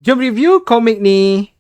Jom review komik ni.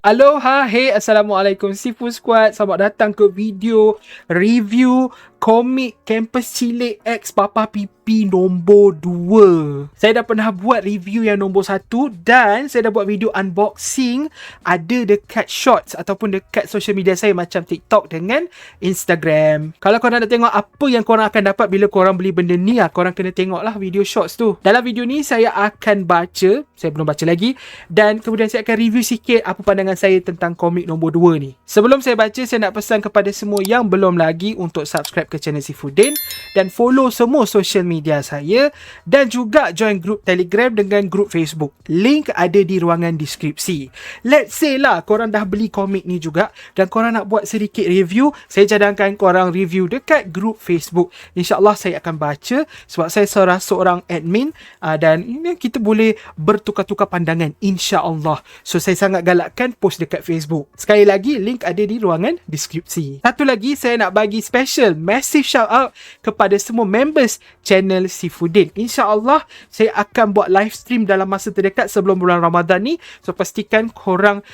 Aloha, hey, Assalamualaikum Sifu Squad. Selamat datang ke video review komik Campus Cilik X Papa Pipi nombor 2. Saya dah pernah buat review yang nombor 1 dan saya dah buat video unboxing ada dekat shorts ataupun dekat social media saya macam TikTok dengan Instagram. Kalau korang nak tengok apa yang korang akan dapat bila korang beli benda ni, korang kena tengok lah video shorts tu. Dalam video ni saya akan baca, saya belum baca lagi, dan kemudian saya akan review sikit apa pandangan saya tentang komik nombor 2 ni. Sebelum saya baca, saya nak pesan kepada semua yang belum lagi untuk subscribe ke channel Sifudin dan follow semua social media saya dan juga join grup Telegram dengan grup Facebook. Link ada di ruangan deskripsi. Let's say lah korang dah beli komik ni juga dan korang nak buat sedikit review, saya cadangkan korang review dekat grup Facebook. InsyaAllah saya akan baca sebab saya seorang admin dan ini kita boleh bertukar-tukar pandangan insyaAllah. So saya sangat galakkan post dekat Facebook. Sekali lagi, link ada di ruangan deskripsi. Satu lagi, saya nak bagi special massive shout out kepada semua members channel Sifudin. InsyaAllah saya akan buat live stream dalam masa terdekat sebelum bulan Ramadan ni. So pastikan korang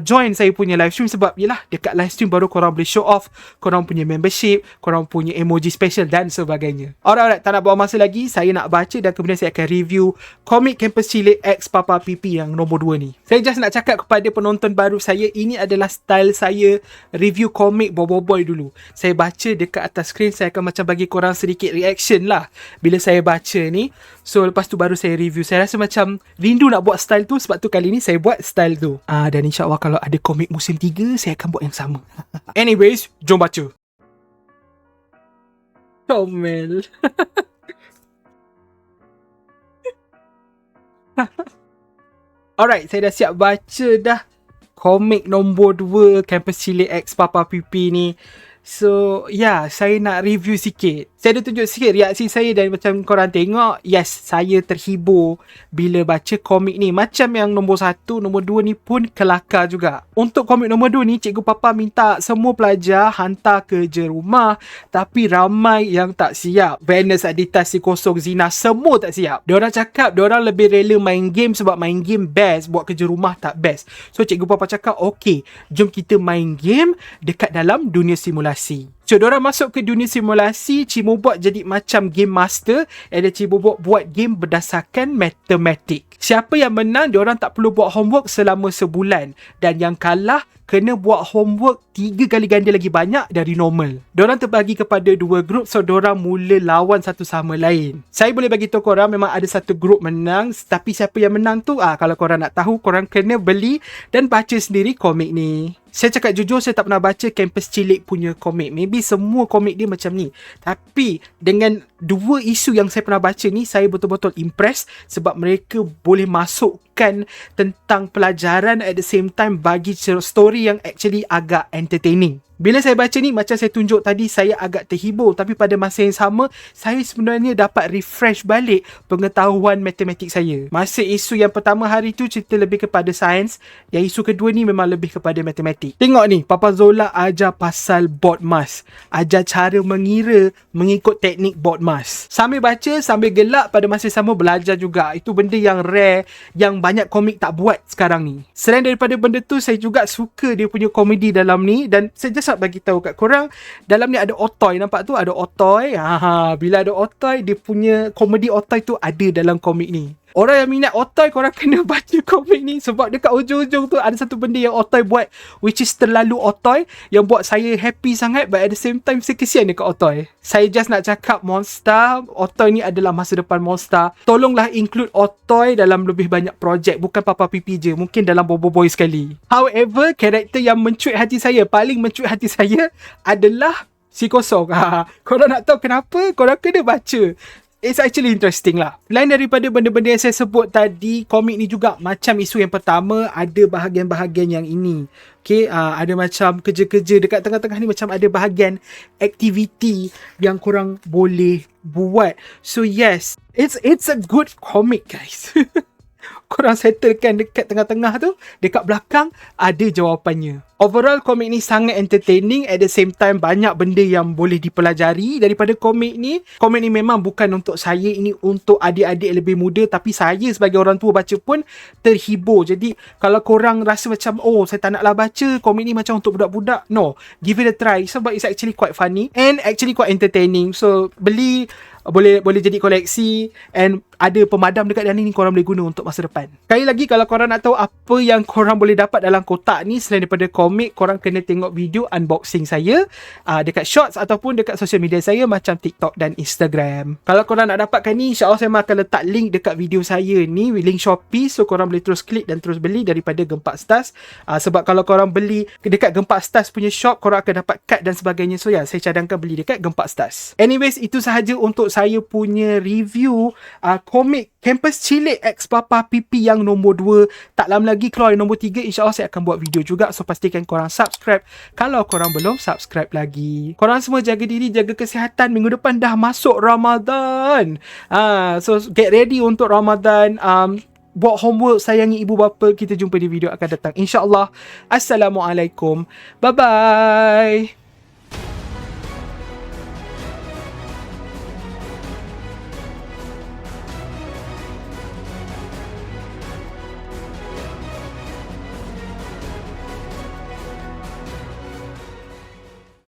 join saya punya live stream sebab yelah dekat live stream baru korang boleh show off korang punya membership, korang punya emoji special dan sebagainya. Alright, tak nak buang masa lagi, saya nak baca dan kemudian saya akan review komik Campus Cilik X Papa Pipi yang nombor 2 ni. Saya just nak cakap kepada penonton baru saya, ini adalah style saya review komik boboiboy dulu. Saya baca dekat atas skrin, saya akan macam bagi korang sedikit reaction lah bila saya baca ni. So lepas tu baru saya review. Saya rasa macam rindu nak buat style tu, sebab tu kali ni saya buat style tu. Dan insyaAllah kalau ada komik musim 3, saya akan buat yang sama. Anyways, jom baca. Comel. Alright, saya dah siap baca dah komik nombor 2 Campus Cilik X Papa Pipi ni. So, saya nak review sikit. Saya dah tunjuk sikit reaksi saya dan macam korang tengok, yes, saya terhibur bila baca komik ni. Macam yang nombor 1, nombor 2 ni pun kelakar juga. Untuk komik nombor 2 ni, Cikgu Papa minta semua pelajar hantar kerja rumah, tapi ramai yang tak siap. Venus, Adita, Si Kosong, Zina, semua tak siap. Diorang cakap diorang lebih rela main game sebab main game best, buat kerja rumah tak best. So, Cikgu Papa cakap, okay, jom kita main game dekat dalam dunia simulasi. So, diorang masuk ke dunia simulasi. Cimobot jadi macam game master and Cimobot buat game berdasarkan matematik. Siapa yang menang, diorang tak perlu buat homework selama sebulan. Dan yang kalah, kena buat homework 3 kali ganda lagi banyak dari normal. Diorang terbagi kepada 2 grup, so diorang mula lawan satu sama lain. Saya boleh bagi tahu korang, memang ada satu grup menang. Tapi siapa yang menang tu, kalau korang nak tahu, korang kena beli dan baca sendiri komik ni. Saya cakap jujur, saya tak pernah baca Campus Cilik punya komik. Maybe semua komik dia macam ni. Tapi dengan 2 isu yang saya pernah baca ni, saya betul-betul impressed sebab mereka boleh masukkan tentang pelajaran at the same time bagi story yang actually agak entertaining. Bila saya baca ni, macam saya tunjuk tadi, saya agak terhibur. Tapi pada masa yang sama, saya sebenarnya dapat refresh balik pengetahuan matematik saya. Masa isu yang pertama hari tu cerita lebih kepada sains, yang isu kedua ni memang lebih kepada matematik. Tengok ni, Papa Zola ajar pasal BODMAS. Ajar cara mengira mengikut teknik BODMAS. Sambil baca, sambil gelak, pada masa yang sama belajar juga. Itu benda yang rare, yang banyak komik tak buat sekarang ni. Selain daripada benda tu, saya juga suka dia punya komedi dalam ni. Dan saya just nak bagi tahu kat korang, dalam ni ada Otoy, nampak tu ada Otoy. Bila ada Otoy, dia punya komedi Otoy tu ada dalam komik ni. Orang yang minat Otoy, korang kena baca komik ni sebab dekat ujung-ujung tu ada satu benda yang Otoy buat which is terlalu Otoy, yang buat saya happy sangat, but at the same time saya kesian dekat Otoy. Saya just nak cakap Monster, Otoy ni adalah masa depan Monster. Tolonglah include Otoy dalam lebih banyak projek, bukan Papa Pipi je, mungkin dalam Boboiboy sekali. However, karakter yang mencuit hati saya, paling mencuit hati saya adalah Si Kosong. Korang nak tahu kenapa? Korang kena baca. It's actually interesting lah. Lain daripada benda-benda yang saya sebut tadi, komik ni juga macam isu yang pertama, ada bahagian-bahagian yang ini. Okay, ada macam kerja-kerja dekat tengah-tengah ni, macam ada bahagian aktiviti yang korang boleh buat. So yes, it's a good comic guys. korang settlekan dekat tengah-tengah tu, dekat belakang ada jawapannya. Overall, komik ni sangat entertaining. At the same time, banyak benda yang boleh dipelajari daripada komik ni. Komik ni memang bukan untuk saya, ini untuk adik-adik lebih muda. Tapi saya sebagai orang tua baca pun terhibur. Jadi, kalau korang rasa macam, oh, saya tak naklah baca, komik ni macam untuk budak-budak. No, give it a try. Sebab it's actually quite funny and actually quite entertaining. So, beli, boleh jadi koleksi, and ada pemadam dekat dalam ni korang boleh guna untuk masa depan. Sekali lagi, kalau korang nak tahu apa yang korang boleh dapat dalam kotak ni selain daripada komik, korang kena tengok video unboxing saya dekat Shorts ataupun dekat social media saya macam TikTok dan Instagram. Kalau korang nak dapatkan ni, insyaAllah saya akan letak link dekat video saya ni, link Shopee, so korang boleh terus klik dan terus beli daripada Gempak Stars. Sebab kalau korang beli dekat Gempak Stars punya shop, korang akan dapat kad dan sebagainya. So saya cadangkan beli dekat Gempak Stars. Anyways, itu sahaja untuk saya punya review komik Campus Cilik X Papa Pipi yang nombor 2. Tak lama lagi keluar yang nombor 3. InsyaAllah saya akan buat video juga. So pastikan korang subscribe kalau korang belum subscribe lagi. Korang semua jaga diri, jaga kesihatan. Minggu depan dah masuk Ramadan. So get ready untuk Ramadan. Buat homework, sayangi ibu bapa. Kita jumpa di video akan datang, InsyaAllah. Assalamualaikum. Bye-bye.